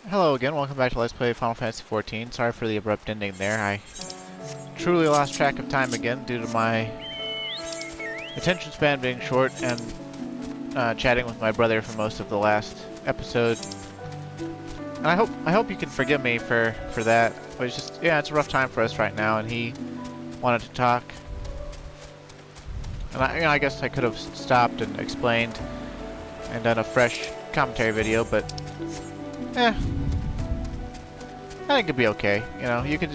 Hello again, welcome back to Let's Play Final Fantasy XIV. Sorry for the abrupt ending there. I truly lost track of time again due to my attention span being short and chatting with my brother for most of the last episode. And I hope you can forgive me for that. But it's just, yeah, it's a rough time for us right now, and he wanted to talk. And I guess I could have stopped and explained and done a fresh commentary video, but I think it'd be okay. You know, you can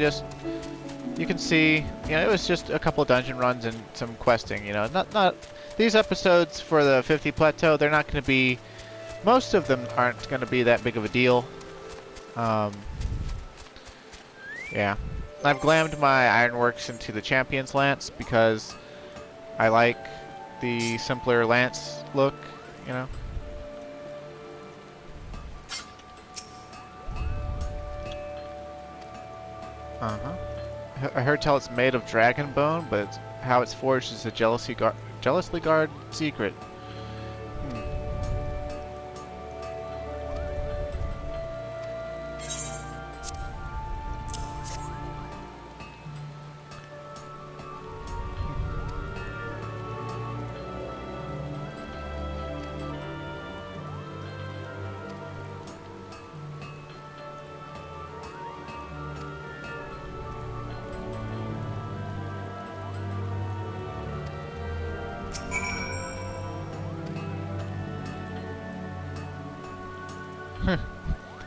see, you know, it was just a couple dungeon runs and some questing. You know, not these episodes for the 50 plateau. They're not going to be. Most of them aren't going to be that big of a deal. Yeah, I've glammed my ironworks into the champion's lance because I like the simpler lance look. You know. I heard tell it's made of dragon bone, but how it's forged is a jealously guarded secret.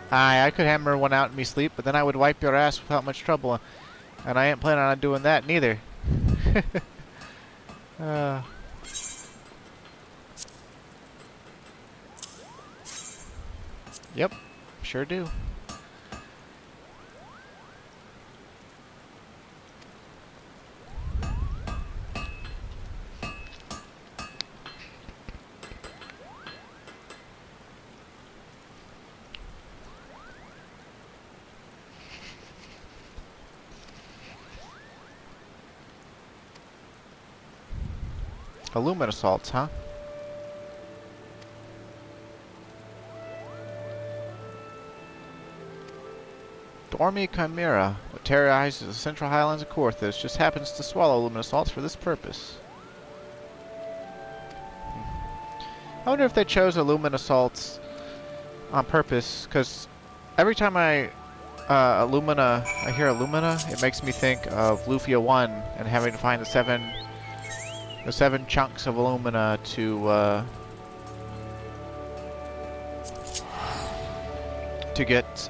Aye, I could hammer one out in me sleep, but then I would wipe your ass without much trouble. And I ain't planning on doing that neither. Yep, sure do. Alumina salts, huh? Dhrome Chimera, what terrorizes the central highlands of COERTHAS, just happens to swallow alumina salts for this purpose. I wonder if they chose alumina salts on purpose, because every time I hear alumina, it makes me think of Lufia 1 and having to find the seven chunks of alumina to get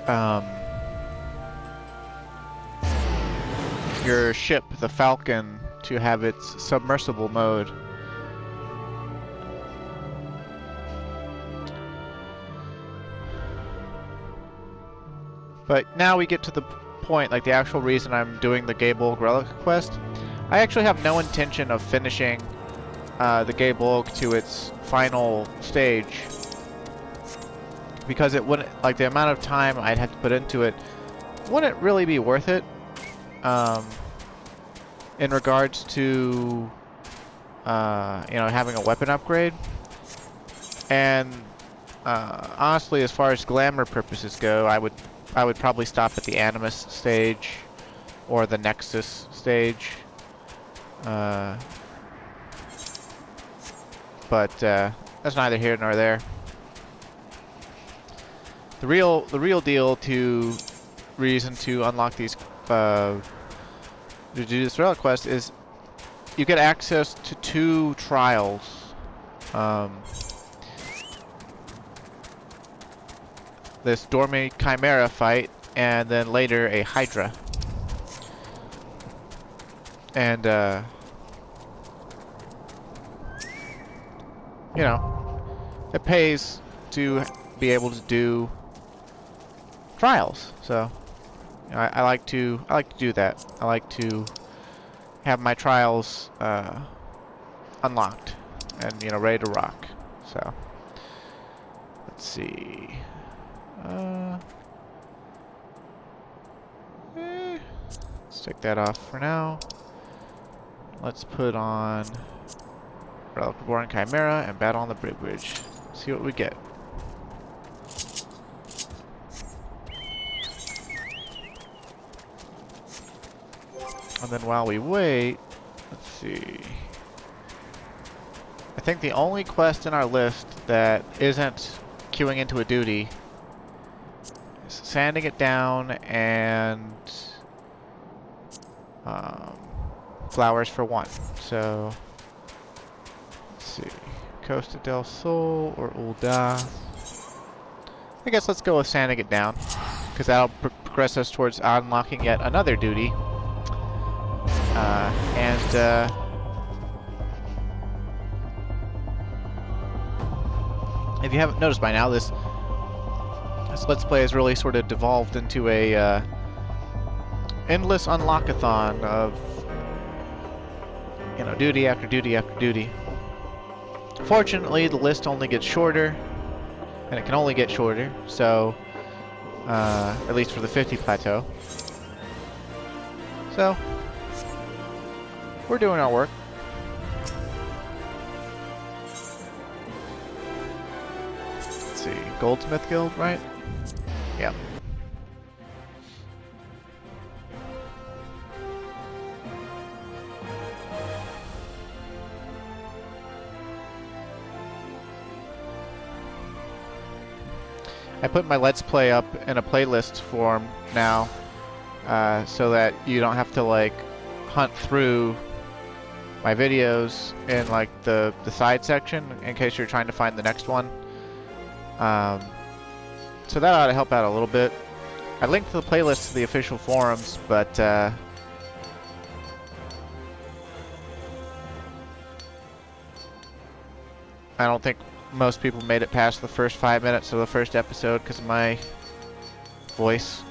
your ship, the Falcon, to have its submersible mode. But now we get to the point, like the actual reason I'm doing the Gaebolg Relic quest. I actually have no intention of finishing the Gaebolg to its final stage, because it wouldn't, like, the amount of time I'd have to put into it wouldn't really be worth it in regards to you know, having a weapon upgrade. And honestly, as far as glamour purposes go, I would probably stop at the Animus stage or the Nexus stage. But that's neither here nor there. The real deal to reason to unlock these to do this relic quest is you get access to 2 trials. This Dhrome Chimera fight, and then later a Hydra. And you know, it pays to be able to do trials. So you know, I like to do that. I like to have my trials unlocked and, you know, ready to rock. So let's see. Let's take that off for now. Let's put on Relic Reborn Chimera and battle on the bridge. See what we get. And then while we wait, let's see. I think the only quest in our list that isn't queuing into a duty is sanding it down and flowers for 1. So, let's see. Costa del Sol or UL'DAH. I guess let's go with sanding it down, because that'll progress us towards unlocking yet another duty. If you haven't noticed by now, this Let's Play has really sort of devolved into a endless unlockathon of, you know, duty after duty after duty. Fortunately, the list only gets shorter, and it can only get shorter, so at least for the 50 plateau. So we're doing our work. Let's see, Goldsmith Guild, right? Yep. I put my Let's Play up in a playlist form now, so that you don't have to like hunt through my videos in like the side section in case you're trying to find the next one. So that ought to help out a little bit. I linked the playlist to the official forums, but I don't think most people made it past the first 5 minutes of the first episode because of my voice.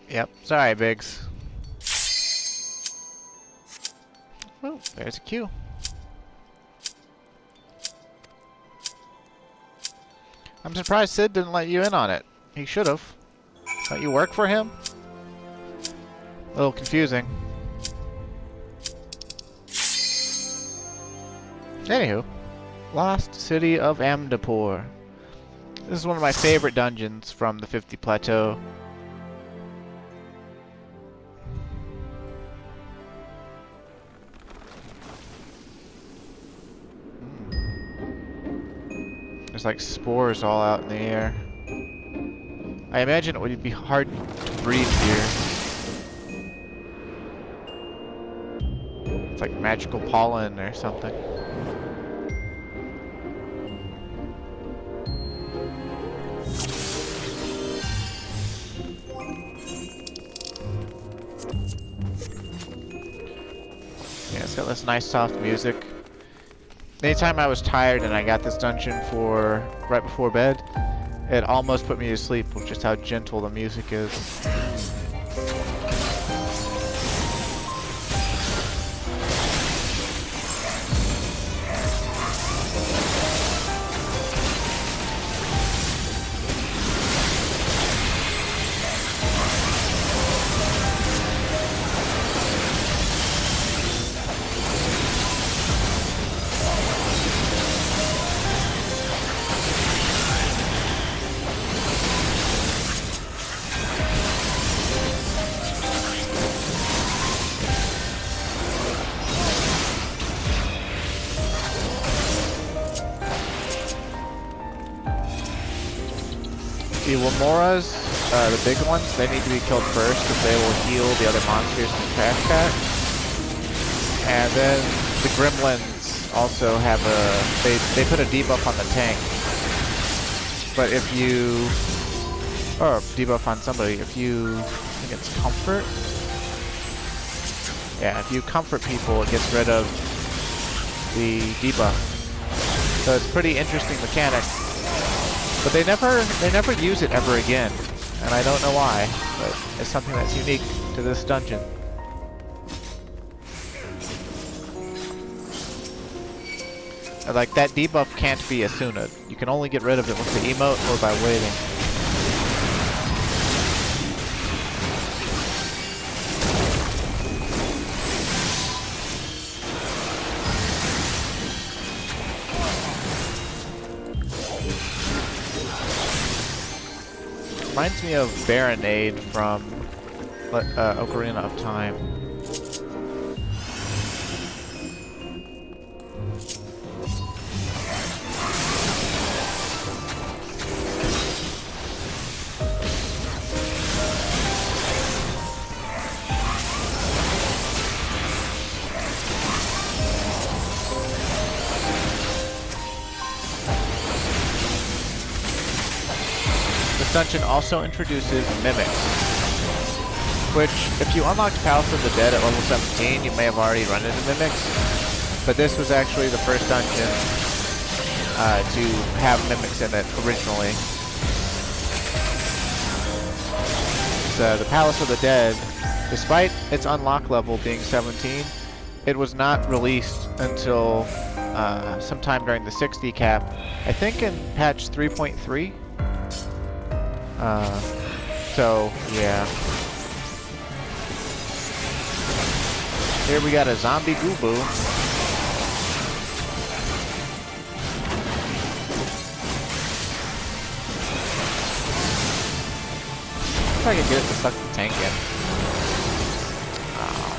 Yep. Sorry, Biggs. Oh, there's a queue. I'm surprised Sid didn't let you in on it. He should have. Don't you work for him? A little confusing. Anywho, Lost City of AMDAPOR. This is one of my favorite dungeons from the 50 plateau. There's like spores all out in the air. I imagine it would be hard to breathe here. It's like magical pollen or something. Yeah, it's got this nice soft music. Anytime I was tired and I got this dungeon for right before bed, it almost put me to sleep with just how gentle the music is. the Remoras, the big ones, they need to be killed first because they will heal the other monsters in the trash pack. And then the Gremlins also have they put a debuff on the tank. But if you, or debuff on somebody, if you, I think it's comfort? Yeah, if you comfort people, it gets rid of the debuff. So it's a pretty interesting mechanic. But they never use it ever again. And I don't know why, but it's something that's unique to this dungeon. And like, that debuff can't be Asuna. You can only get rid of it with the emote or by waiting. Reminds me of Baronade from Ocarina of Time. This dungeon also introduces mimics, which, if you unlocked Palace of the Dead at level 17, you may have already run into mimics, but this was actually the first dungeon to have mimics in it originally. So the Palace of the Dead, despite its unlock level being 17, it was not released until sometime during the 60 cap, I think in patch 3.3. So, yeah. Here we got a zombie Gooboo. If I can get it to suck the tank in. Oh,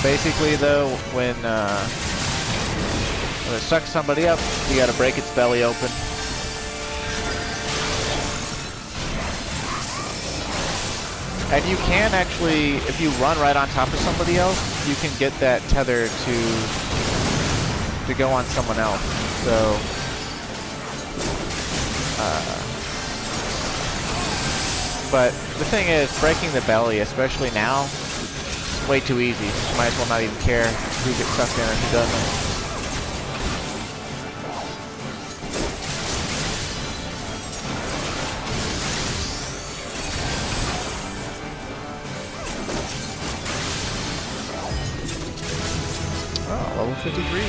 basically, though, when it sucks somebody up, you gotta break its belly open. And you can actually, if you run right on top of somebody else, you can get that tether to go on someone else. So, but the thing is, breaking the belly, especially now, is way too easy. You might as well not even care who gets sucked in and who doesn't. Level 53.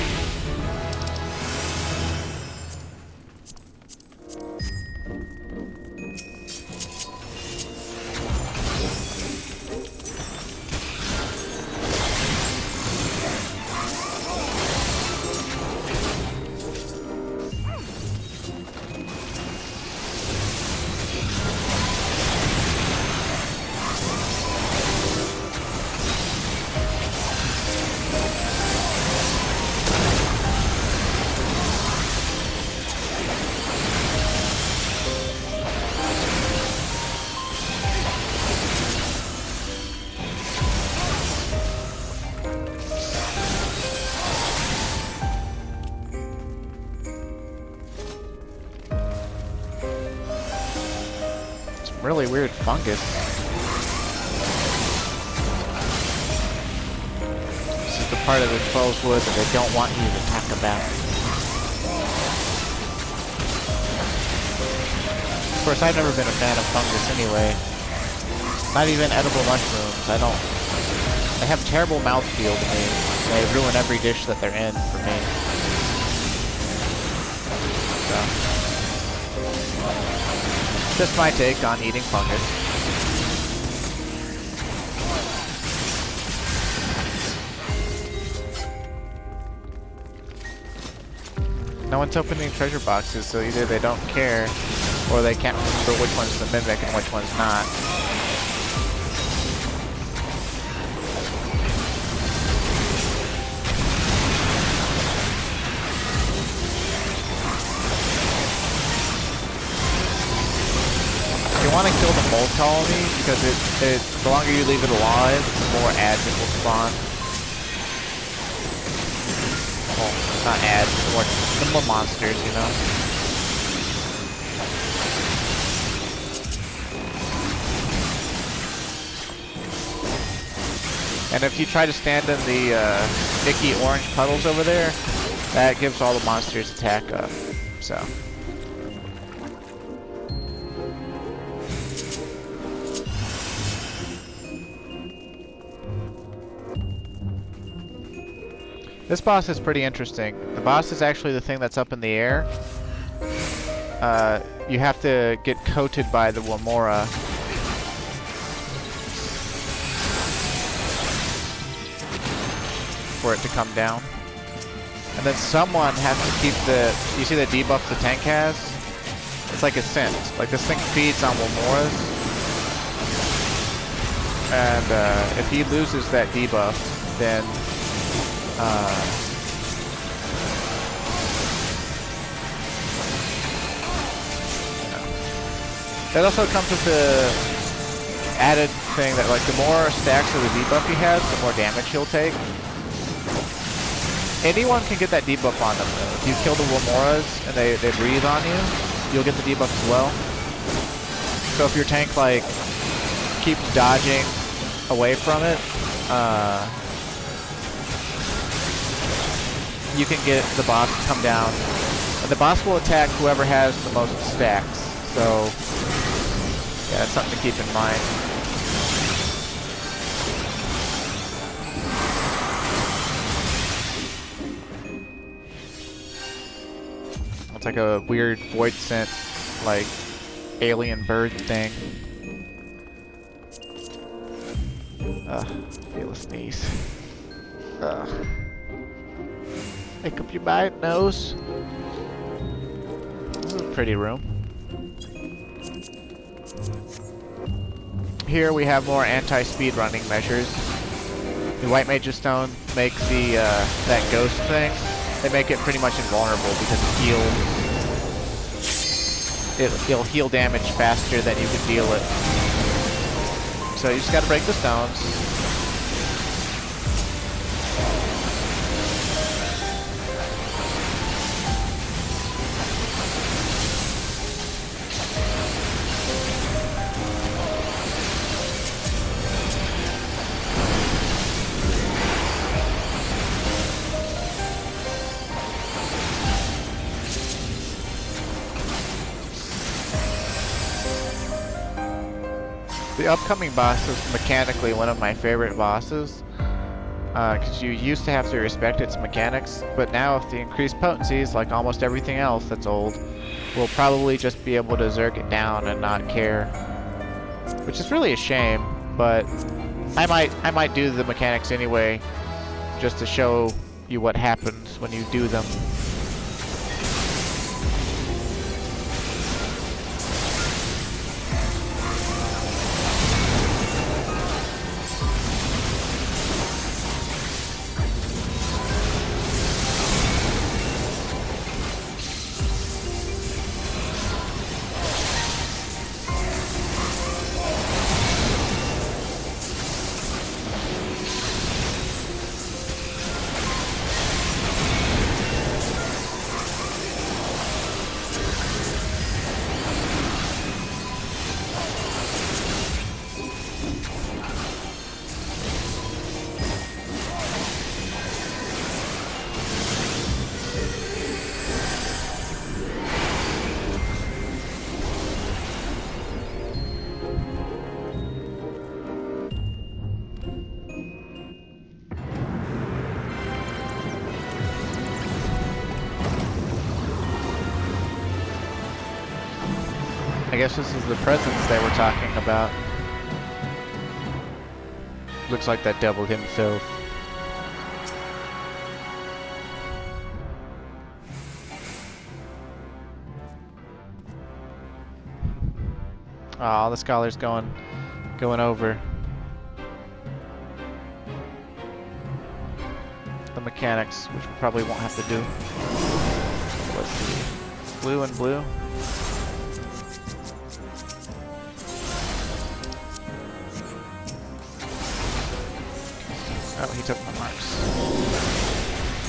Really weird fungus. This is the part of the 12's wood that they don't want you to talk about. Of course, I've never been a fan of fungus anyway. Not even edible mushrooms. They have terrible mouthfeel to me. They ruin every dish that they're in for me. So. Just my take on eating fungus. No one's opening treasure boxes, so either they don't care, or they can't remember which one's the mimic and which one's not. You want to kill the mold colony because the longer you leave it alive, the more ads it will spawn. Well, not ads, the more monsters, you know. And if you try to stand in the icky orange puddles over there, that gives all the monsters attack up. So. This boss is pretty interesting. The boss is actually the thing that's up in the air. You have to get coated by the Wamora. For it to come down. And then someone has to keep the... You see the debuff the tank has? It's like a scent. Like this thing feeds on Wamoras. And if he loses that debuff, then... That also comes with the added thing that, like, the more stacks of the debuff he has, the more damage he'll take. Anyone can get that debuff on them, though. If you kill the Wamoras and they breathe on you, you'll get the debuff as well. So if your tank, like, keeps dodging away from it, you can get the boss to come down. And the boss will attack whoever has the most stacks. So, yeah, that's something to keep in mind. It's like a weird void scent, like, alien bird thing. Feel a sneeze. Make up your mind, nose. This is a pretty room. Here we have more anti-speed running measures. The White Mage's Stone makes the that ghost thing. They make it pretty much invulnerable because it'll heal damage faster than you can deal it. So you just gotta break the stones. The upcoming boss is mechanically one of my favorite bosses, because you used to have to respect its mechanics, but now with the increased potencies, like almost everything else that's old, we'll probably just be able to zerg it down and not care. Which is really a shame, but I might do the mechanics anyway, just to show you what happens when you do them. I guess this is the presence they were talking about. Looks like that devil himself. Oh, the scholar's going over. The mechanics, which we probably won't have to do. Let's see. Blue and blue. Oh, he took my marks.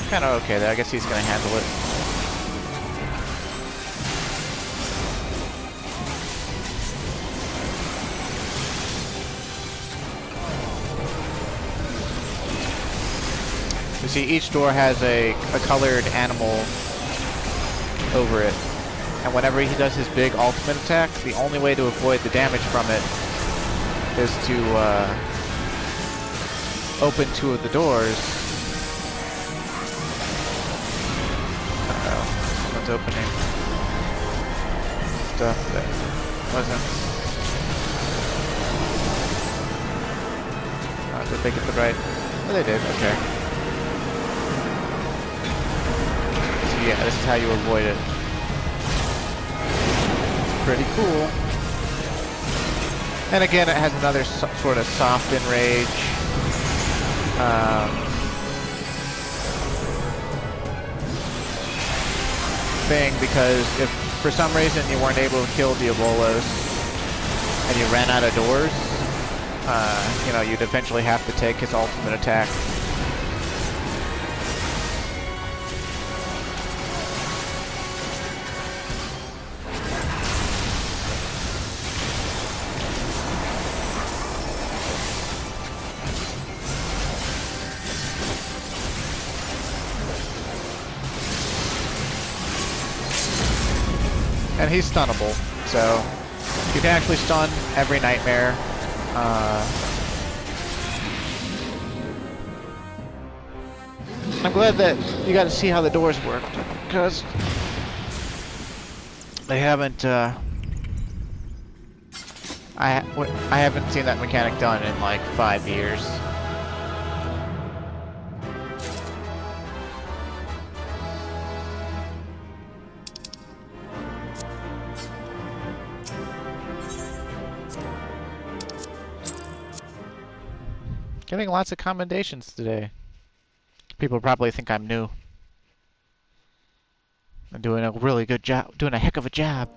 Kind of okay there. I guess he's going to handle it. You see, each door has a colored animal over it. And whenever he does his big ultimate attack, the only way to avoid the damage from it is to open two of the doors. Uh-oh, someone's opening stuff that wasn't. Did they get the right? Oh, they did, okay. So yeah, this is how you avoid it. Pretty cool. And again, it has another sort of soft enrage thing, because if for some reason you weren't able to kill the UL'DAHs and you ran out of doors, you know, you'd eventually have to take his ultimate attack. And he's stunnable, so you can actually stun every nightmare. I'm glad that you got to see how the doors work, because they haven't. I haven't seen that mechanic done in like 5 years. Getting lots of commendations today. People probably think I'm new. I'm doing a really good job, doing a heck of a job.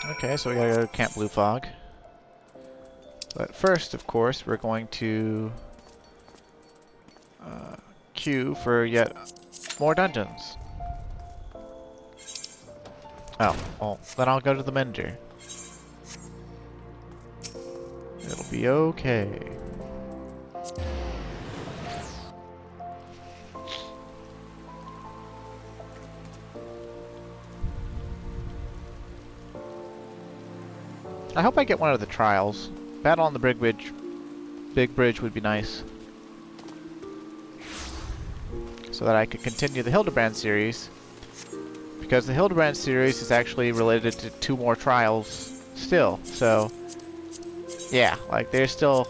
Okay, so we gotta go to Camp Blue Fog. But first, of course, we're going to queue for yet more dungeons. Oh, well, then I'll go to the Mender. It'll be okay. I hope I get one of the trials. Battle on the Big Bridge would be nice. So that I could continue the Hildebrand series. Because the Hildebrand series is actually related to 2 more trials still. So yeah, like there's still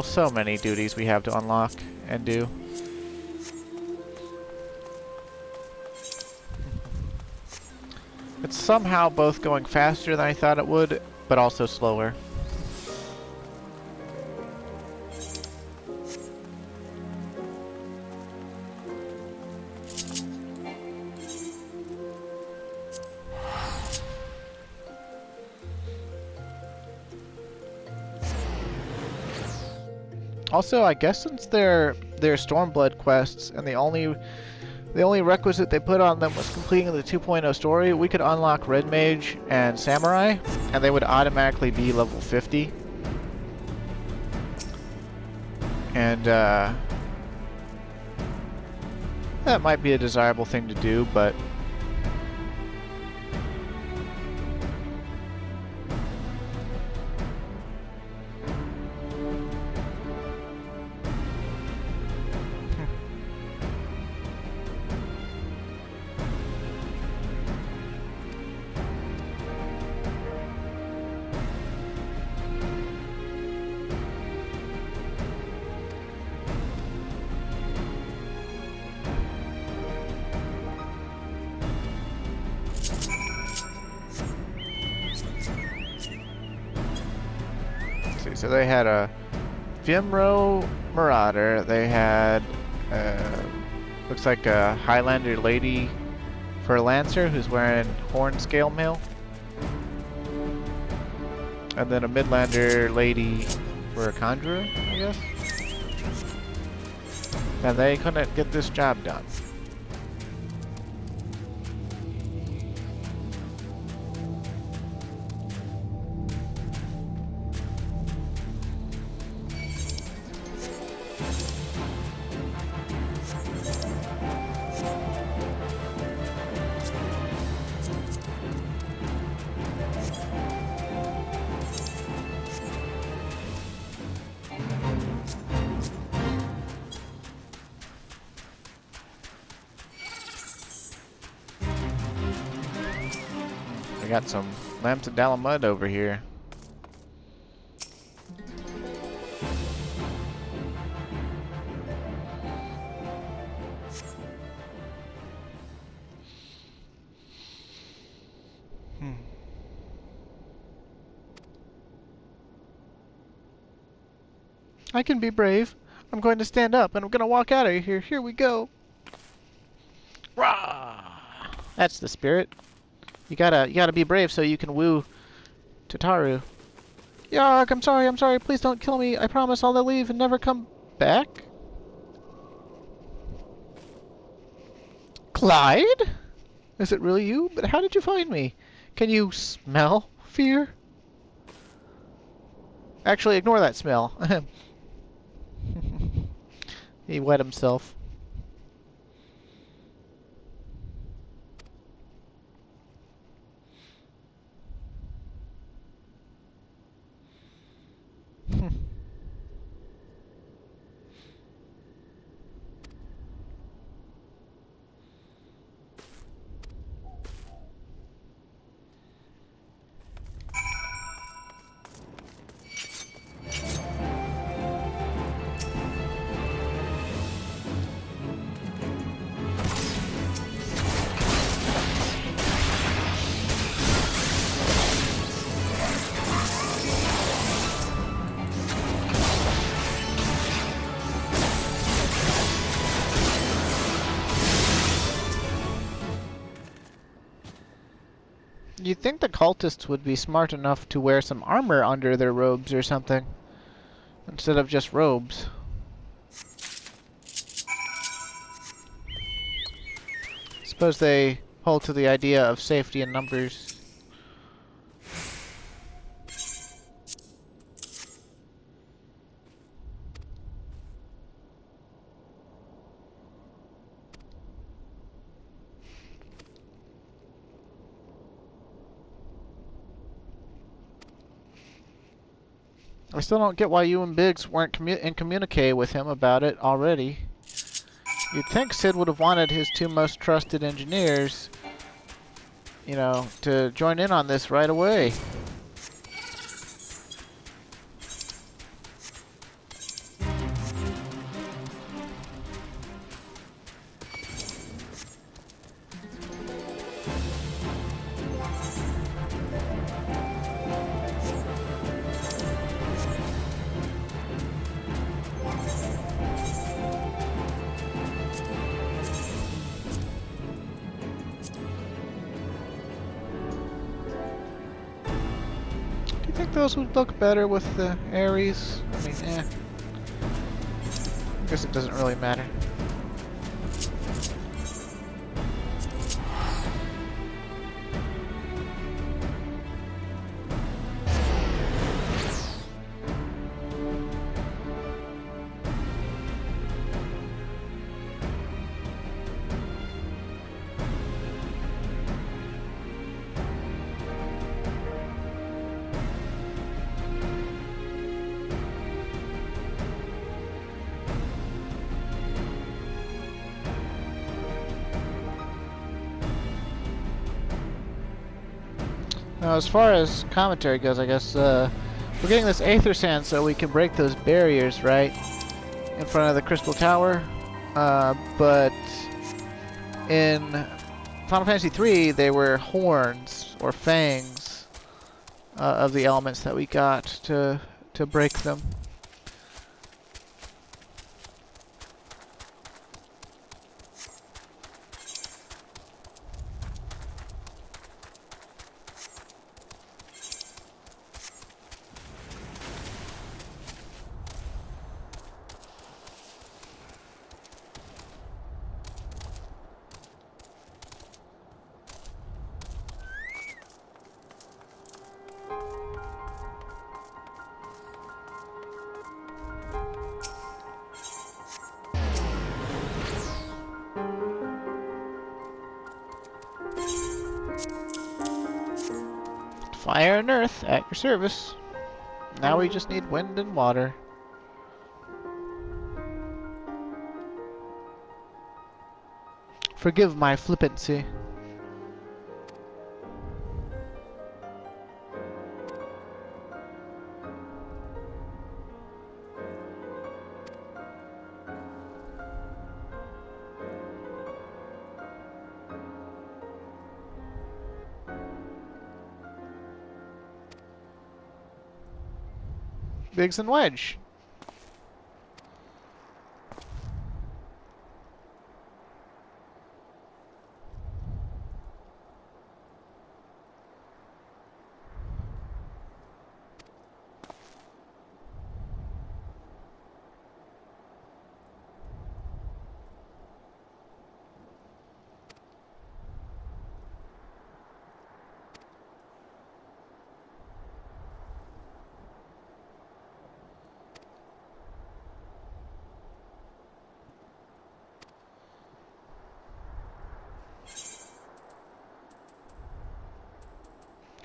so many duties we have to unlock and do. It's somehow both going faster than I thought it would, but also slower. Also, I guess since they're Stormblood quests, and the only requisite they put on them was completing the 2.0 story, we could unlock Red Mage and Samurai, and they would automatically be level 50. And that might be a desirable thing to do, but so they had a Vimro Marauder. They had, looks like a Highlander lady for a Lancer who's wearing horn scale mail. And then a Midlander lady for a Conjurer, I guess. And they couldn't get this job done. I got some lamps of Dalamud over here. I can be brave. I'm going to stand up and I'm going to walk out of here. Here we go. Rah! That's the spirit. You gotta be brave so you can woo Tataru. Yark, I'm sorry, please don't kill me. I promise I'll leave and never come back. Clyde? Is it really you? But how did you find me? Can you smell fear? Actually, ignore that smell. He wet himself. You'd think the cultists would be smart enough to wear some armor under their robes or something, instead of just robes. Suppose they hold to the idea of safety in numbers. I still don't get why you and Biggs weren't in communique with him about it already. You'd think Sid would have wanted his two most trusted engineers, you know, to join in on this right away. I think those would look better with the Ares. I mean, I guess it doesn't really matter. Now, as far as commentary goes, I guess we're getting this Aethersand so we can break those barriers, right, in front of the Crystal Tower. But in Final Fantasy III, they were horns or fangs of the elements that we got to to break them. Fire and earth at your service. Now we just need wind and water. Forgive my flippancy. Biggs and Wedge.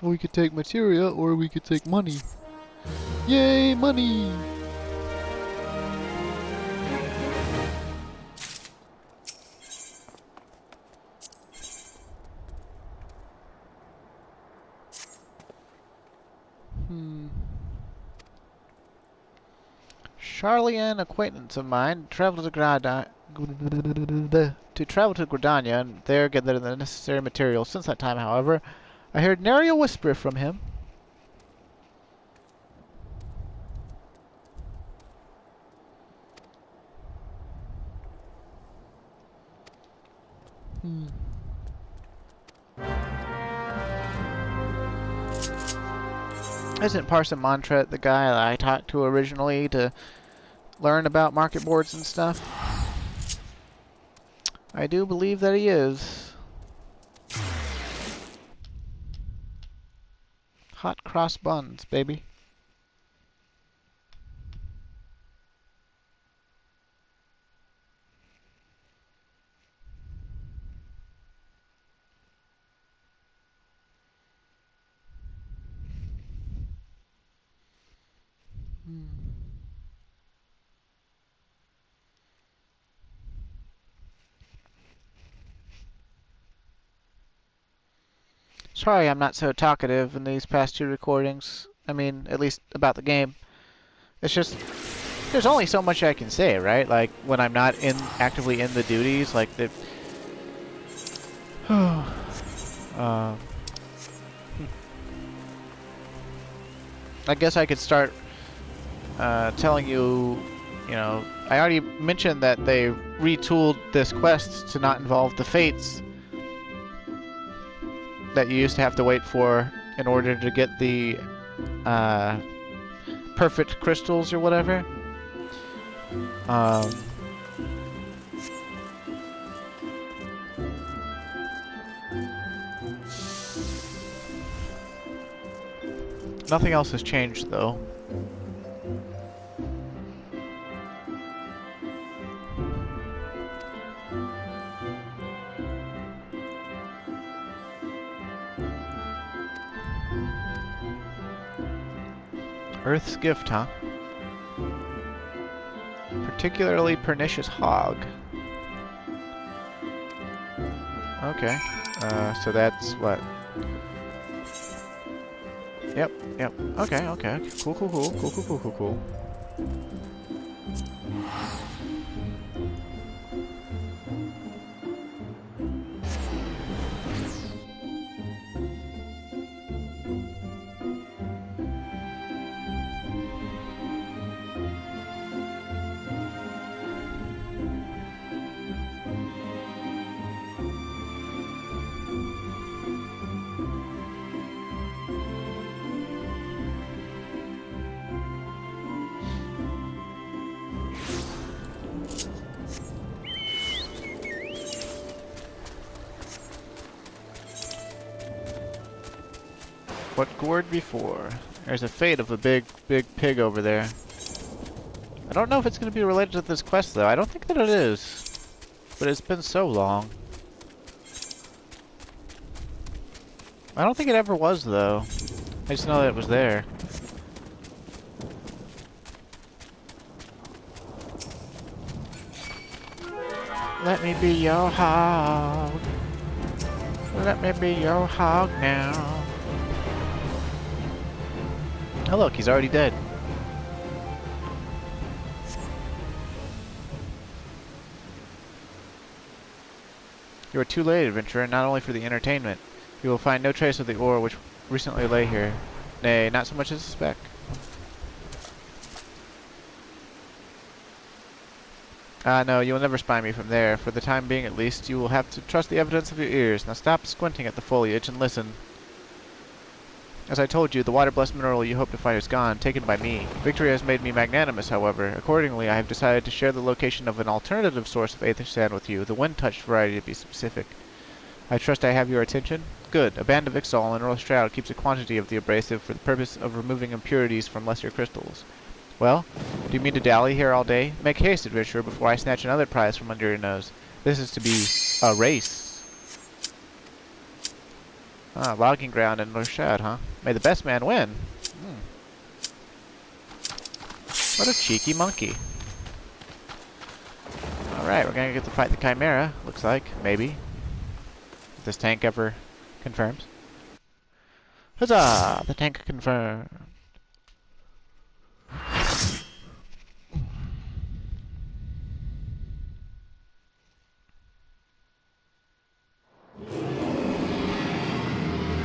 We could take materia, or we could take money. Yay, money! Charlie, an acquaintance of mine, traveled to Gridania, and there gathered the necessary materials. Since that time, however, I heard nary a whisper from him. Isn't Parson Montret the guy that I talked to originally to learn about market boards and stuff? I do believe that he is. Hot cross buns, baby. Sorry I'm not so talkative in these past two recordings. I mean, at least about the game. It's just, there's only so much I can say, right? Like, when I'm not actively in the duties, like, the... I guess I could start telling you, you know, I already mentioned that they retooled this quest to not involve the fates that you used to have to wait for in order to get the perfect crystals or whatever. Nothing else has changed, though. Earth's gift, huh? Particularly pernicious hog. Okay. So that's what? Yep. Okay. Cool. What gourd before? There's a fate of a big pig over there. I don't know if it's going to be related to this quest, though. I don't think that it is. But it's been so long. I don't think it ever was, though. I just know that it was there. Let me be your hog. Let me be your hog now. Oh look, he's already dead. You are too late, adventurer, not only for the entertainment. You will find no trace of the ore which recently lay here. Nay, not so much as a speck. No, you will never spy me from there. For the time being, at least, you will have to trust the evidence of your ears. Now stop squinting at the foliage and listen. As I told you, the water-blessed mineral you hope to find is gone, taken by me. Victory has made me magnanimous, however. Accordingly, I have decided to share the location of an alternative source of Aethersand with you, the wind-touched variety to be specific. I trust I have your attention? Good. A band of Ixal in SHROUD keeps a quantity of the abrasive for the purpose of removing impurities from lesser crystals. Well, do you mean to dally here all day? Make haste, adventurer, before I snatch another prize from under your nose. This is to be a race. Ah, logging ground in SHROUD, huh? May the best man win. What a cheeky monkey. Alright, we're gonna get to fight the Chimera, looks like. Maybe. If this tank ever confirms. Huzzah! The tank confirmed.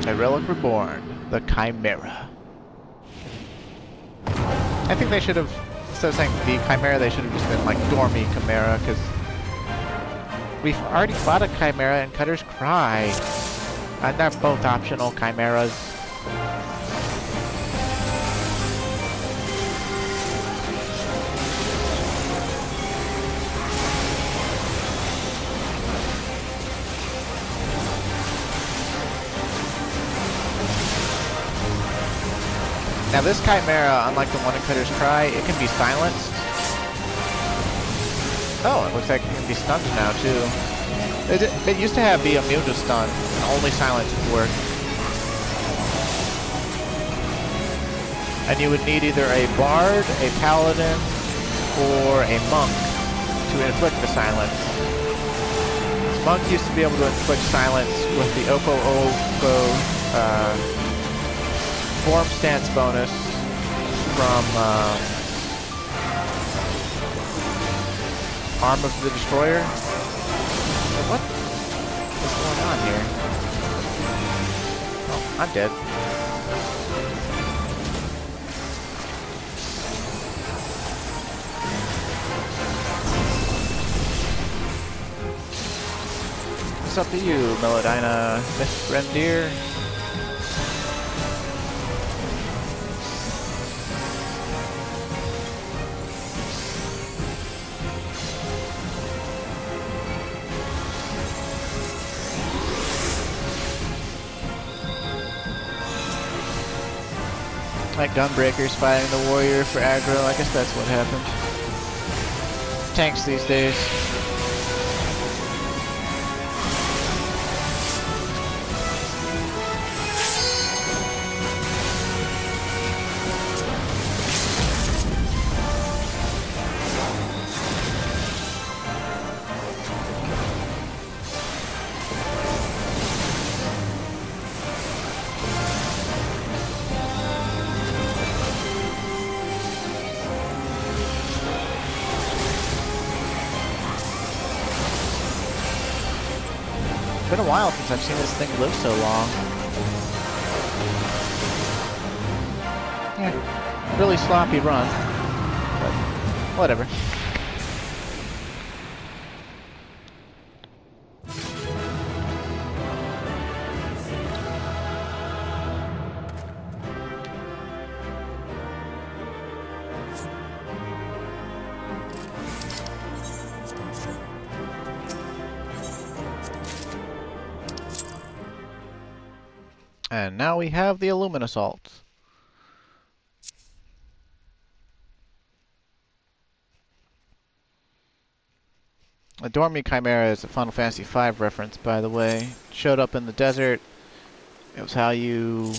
A Relic Reborn, the Chimera. I think they should have, instead of saying the Chimera, they should have just been like Dormy Chimera, because we've already fought a Chimera in Cutter's Cry. And they're both optional Chimeras. Now this Chimera, unlike the one in Cutter's Cry, it can be silenced. Oh, it looks like it can be stunned now too. It used to be immune to stun, and only silence would work. And you would need either a bard, a paladin, or a monk to inflict the silence. This monk used to be able to inflict silence with the Oko form stance bonus from Arm of the Destroyer. What is going on here? Oh, I'm dead. What's up to you, Melodina Miss Rendir? Like Gunbreaker's fighting the warrior for aggro, I guess that's what happened. Tanks these days. It's been a while since I've seen this thing live so long. Yeah, really sloppy run, but whatever. And now we have the Alumina salts. The Dhrome Chimera is a Final Fantasy V reference, by the way. It showed up in the desert. It was how you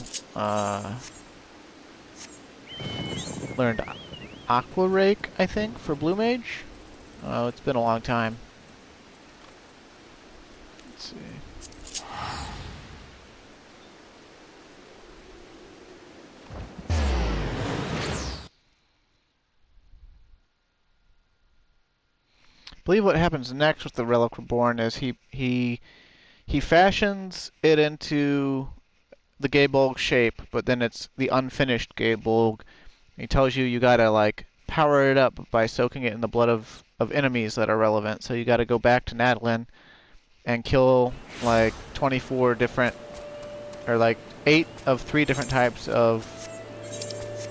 learned Aqua Rake, I think, for Blue Mage. Oh, it's been a long time. Let's see. I believe what happens next with the Relic Reborn is he fashions it into the Gaebolg shape, but then it's the unfinished Gaebolg. He tells you you gotta like power it up by soaking it in the blood of enemies that are relevant. So you gotta go back to Nadlin and kill like 24 different, or like 8 of 3 different types of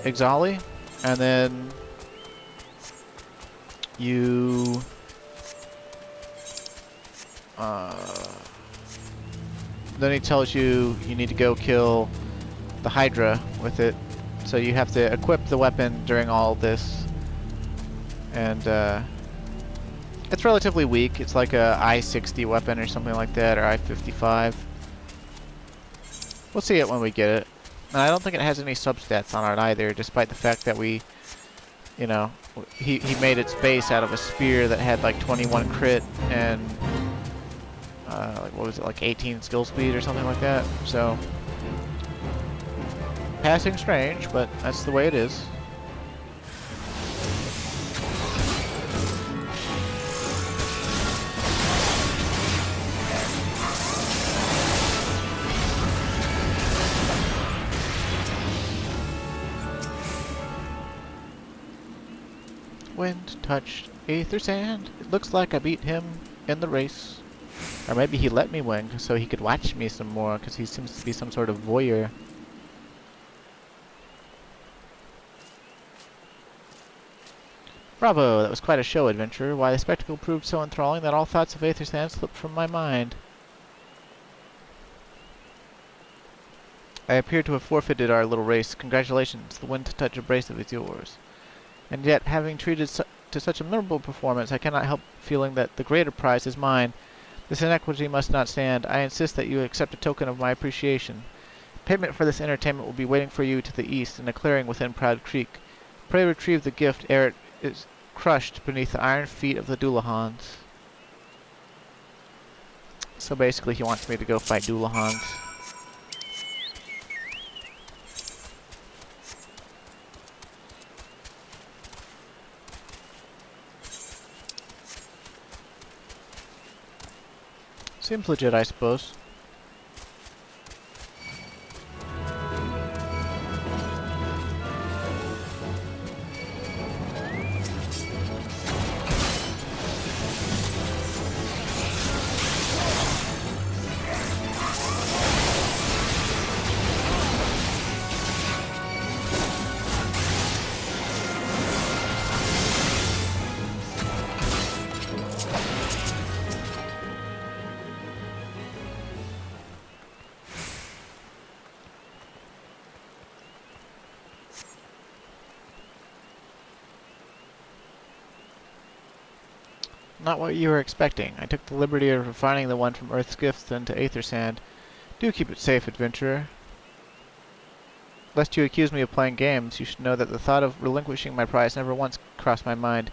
Ixali, and then you then he tells you you need to go kill the Hydra with it. So you have to equip the weapon during all this, and it's relatively weak. It's like a I-60 weapon or something like that, or I-55. We'll see it when we get it. And I don't think it has any substats on it either, despite the fact that we, you know, he made its base out of a spear that had like 21 crit and like what was it, like 18 skill speed or something like that. So passing strange, but that's the way it is. Wind touched Aethersand. It looks like I beat him in the race. Or maybe he let me win so he could watch me some more, because he seems to be some sort of voyeur. Bravo, that was quite a show, adventurer. Why, the spectacle proved so enthralling that all thoughts of Aethersand slipped from my mind. I appear to have forfeited our little race. Congratulations, the wind to touch abrasive is yours. And yet, having treated to such a memorable performance, I cannot help feeling that the greater prize is mine. This inequity must not stand. I insist that you accept a token of my appreciation. Payment for this entertainment will be waiting for you to the east in a clearing within Proud Creek. Pray retrieve the gift ere it is crushed beneath the iron feet of the Dullahans. So basically he wants me to go fight Dullahans. Seems legit, I suppose. Not what you were expecting. I took the liberty of refining the one from Earth's gifts into Aethersand. Do keep it safe, adventurer. Lest you accuse me of playing games, you should know that the thought of relinquishing my prize never once crossed my mind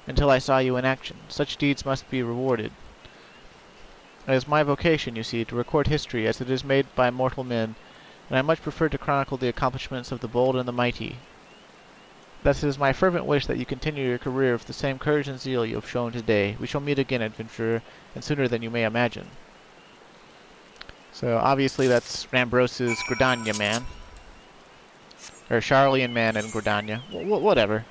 until I saw you in action. Such deeds must be rewarded. It is my vocation, you see, to record history as it is made by mortal men, and I much prefer to chronicle the accomplishments of the bold and the mighty. Thus it is my fervent wish that you continue your career with the same courage and zeal you have shown today. We shall meet again, adventurer, and sooner than you may imagine. So obviously that's Rambrose's GRIDANIA man. Or Charlian man and GRIDANIA. Whatever.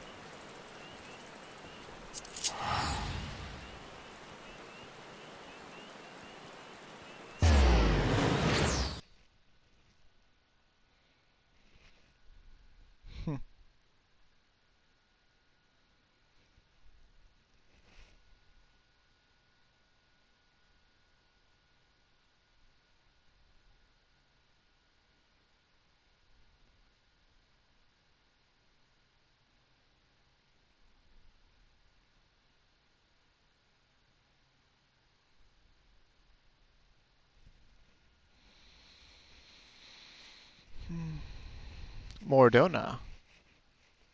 Mordona.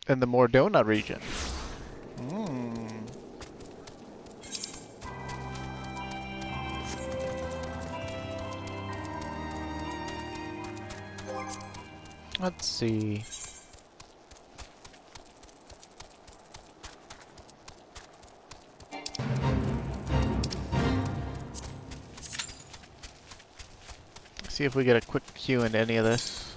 In the Mordona region. Hmm. Let's see. See if we get a quick queue into any of this.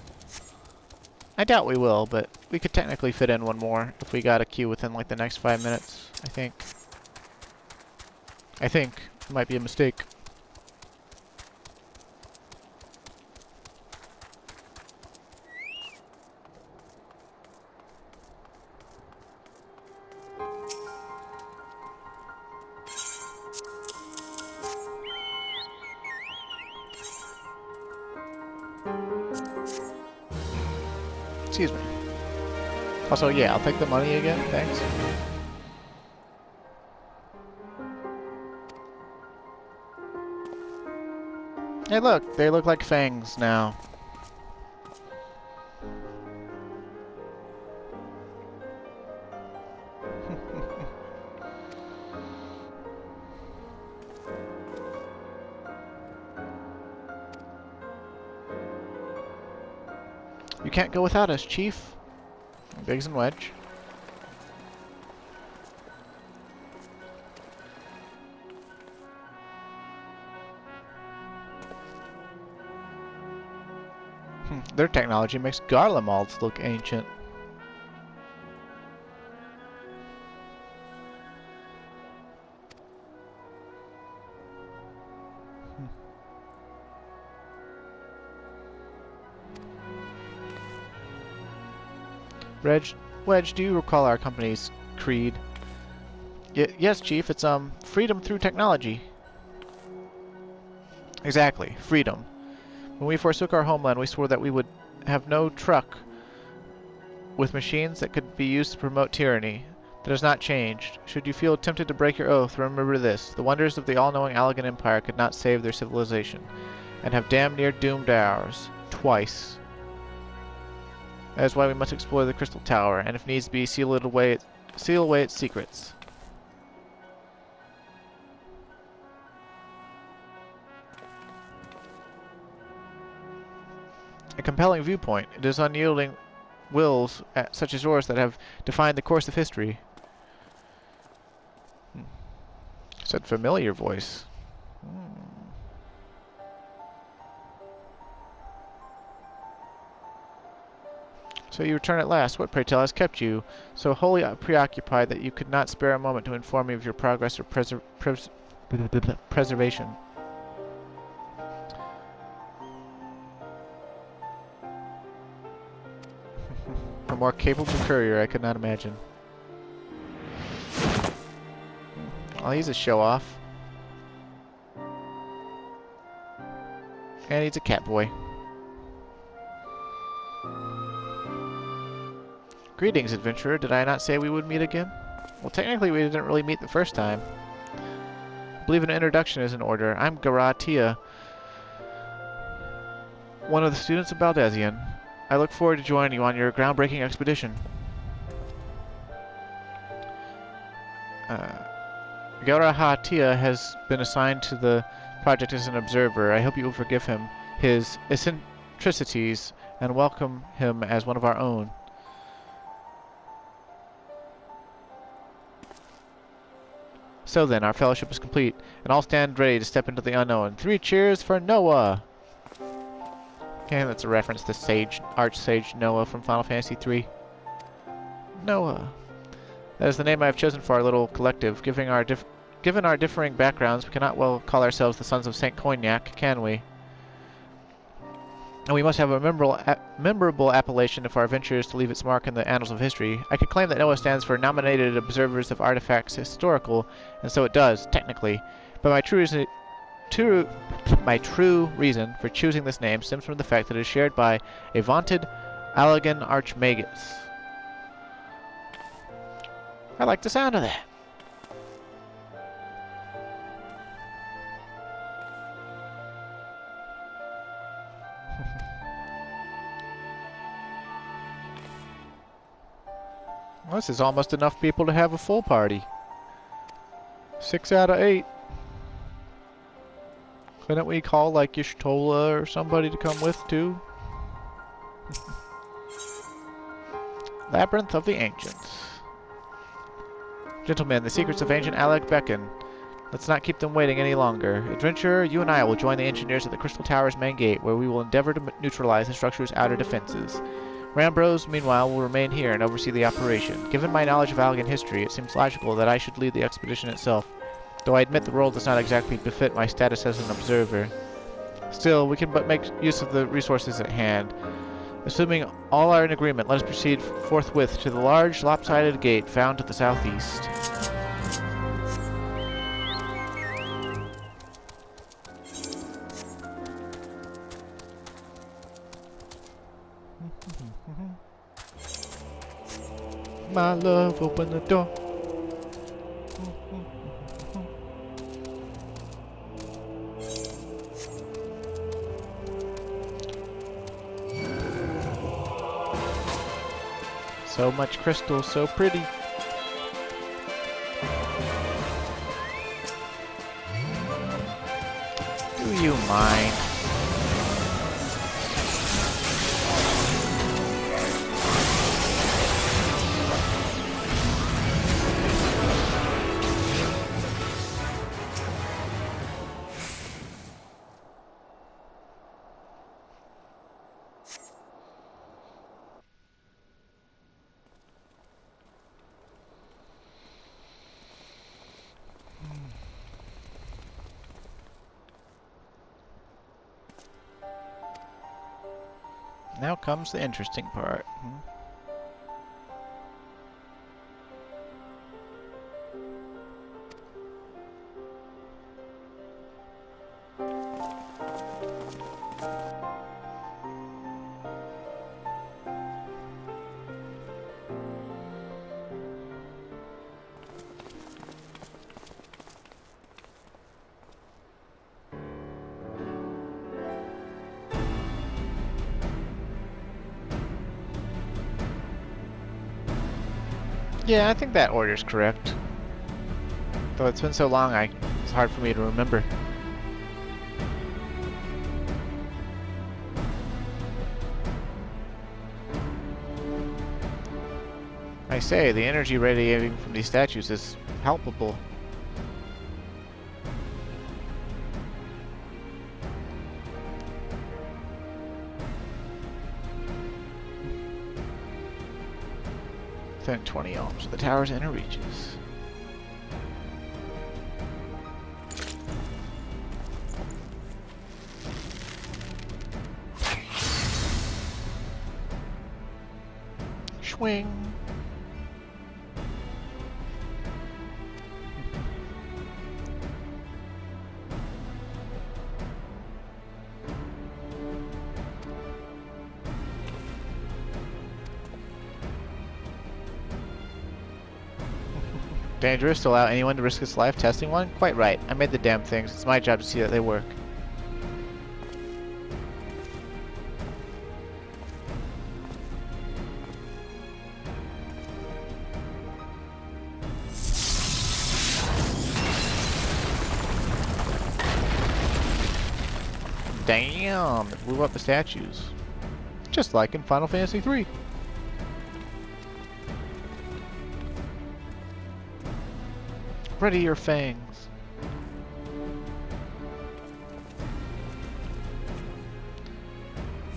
I doubt we will, but we could technically fit in one more if we got a queue within like the next 5 minutes, I think. It might be a mistake. Excuse me. Also, yeah, I'll take the money again, thanks. Hey look, they look like fangs now. You can't go without us, Chief. Biggs and Wedge. Their technology makes Garlemald's look ancient. Wedge, do you recall our company's creed? Yes, Chief, it's, freedom through technology. Exactly, freedom. When we forsook our homeland, we swore that we would have no truck with machines that could be used to promote tyranny. That has not changed. Should you feel tempted to break your oath, remember this. The wonders of the all-knowing Allegan Empire could not save their civilization, and have damn near doomed ours. Twice. That is why we must explore the Crystal Tower, and if needs be, seal away its secrets. A compelling viewpoint. It is unyielding wills such as yours that have defined the course of history. Said familiar voice. So you return at last. What, pray tell, has kept you so wholly preoccupied that you could not spare a moment to inform me of your progress or preservation? A more capable courier I could not imagine. Oh, he's a show-off. And he's a cat boy. Greetings, adventurer. Did I not say we would meet again? Well, technically we didn't really meet the first time. I believe an introduction is in order. I'm GRIDANIA, one of the students of Baldesion. I look forward to joining you on your groundbreaking expedition. GRIDANIA has been assigned to the project as an observer. I hope you will forgive him his eccentricities and welcome him as one of our own. So then, our fellowship is complete, and all stand ready to step into the unknown. 3 cheers for Noah! Okay, that's a reference to Archsage Noah from Final Fantasy III. Noah. That is the name I have chosen for our little collective. Given our differing backgrounds, we cannot well call ourselves the Sons of Saint Cognac, can we? And we must have a memorable appellation if our venture is to leave its mark in the annals of history. I could claim that Noah stands for Nominated Observers of Artifacts Historical, and so it does, technically. But my true reason for choosing this name stems from the fact that it is shared by a vaunted Allegan Archmagus. I like the sound of that. Well, this is almost enough people to have a full party. 6 out of 8. Couldn't we call like Y'shtola or somebody to come with too? Labyrinth of the Ancients. Gentlemen, the secrets of ancient Alec beckon. Let's not keep them waiting any longer. Adventurer, you and I will join the engineers at the Crystal Tower's main gate, where we will endeavor to neutralize the structure's outer defenses. Rambros, meanwhile, will remain here and oversee the operation. Given my knowledge of Algan history, it seems logical that I should lead the expedition itself, though I admit the role does not exactly befit my status as an observer. Still, we can but make use of the resources at hand. Assuming all are in agreement, let us proceed forthwith to the large, lopsided gate found to the southeast. My love, open the door. So much crystal, so pretty. Do you mind? Now comes the interesting part. Yeah, I think that order's correct. Though it's been so long, it's hard for me to remember. I say, the energy radiating from these statues is palpable. Within 20 ohms of the tower's inner reaches. Swing. Dangerous to allow anyone to risk his life testing one? Quite right. I made the damn things. It's my job to see that they work. Damn! It blew up the statues. Just like in Final Fantasy III. Ready your fangs.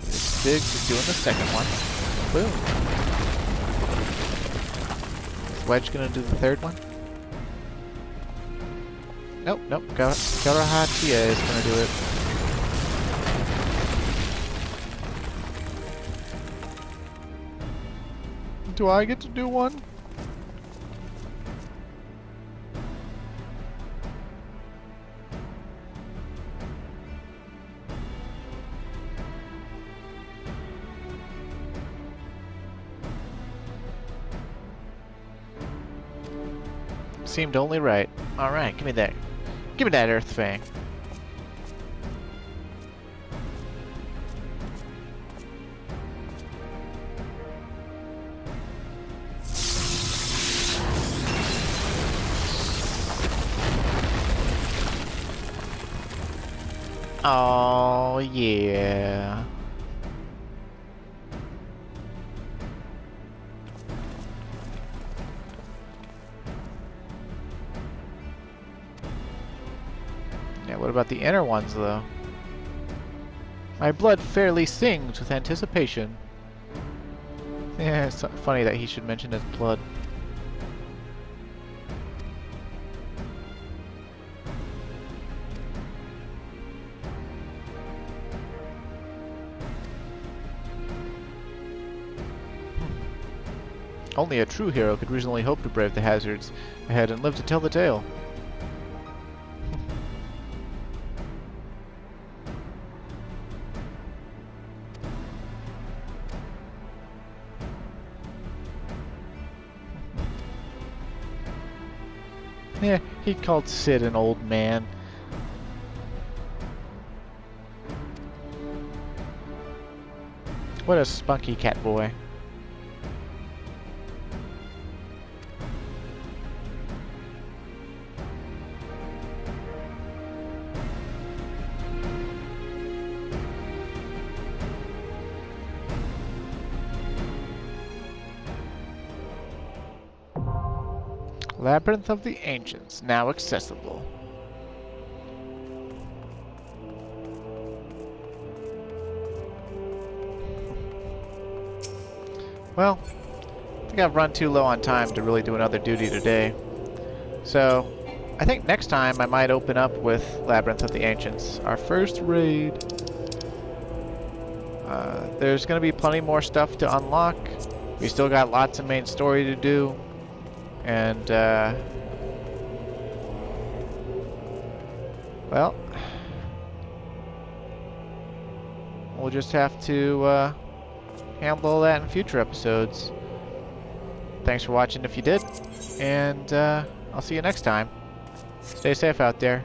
This Biggs is doing the second one. Boom. Is Wedge gonna do the third one? Nope, nope. Garahatia is gonna do it. Do I get to do one? Seemed only right. Alright, give me that. Give me that Earth Fang. Oh, yeah. Yeah, what about the inner ones, though? My blood fairly sings with anticipation. Yeah, it's funny that he should mention his blood. Only a true hero could reasonably hope to brave the hazards ahead and live to tell the tale. Yeah, he called Sid an old man. What a spunky cat boy. Labyrinth of the Ancients, now accessible. Well, I think I've run too low on time to really do another duty today. So, I think next time I might open up with Labyrinth of the Ancients, our first raid. There's going to be plenty more stuff to unlock. We still got lots of main story to do. And, well, we'll just have to handle all that in future episodes. Thanks for watching if you did, and I'll see you next time. Stay safe out there.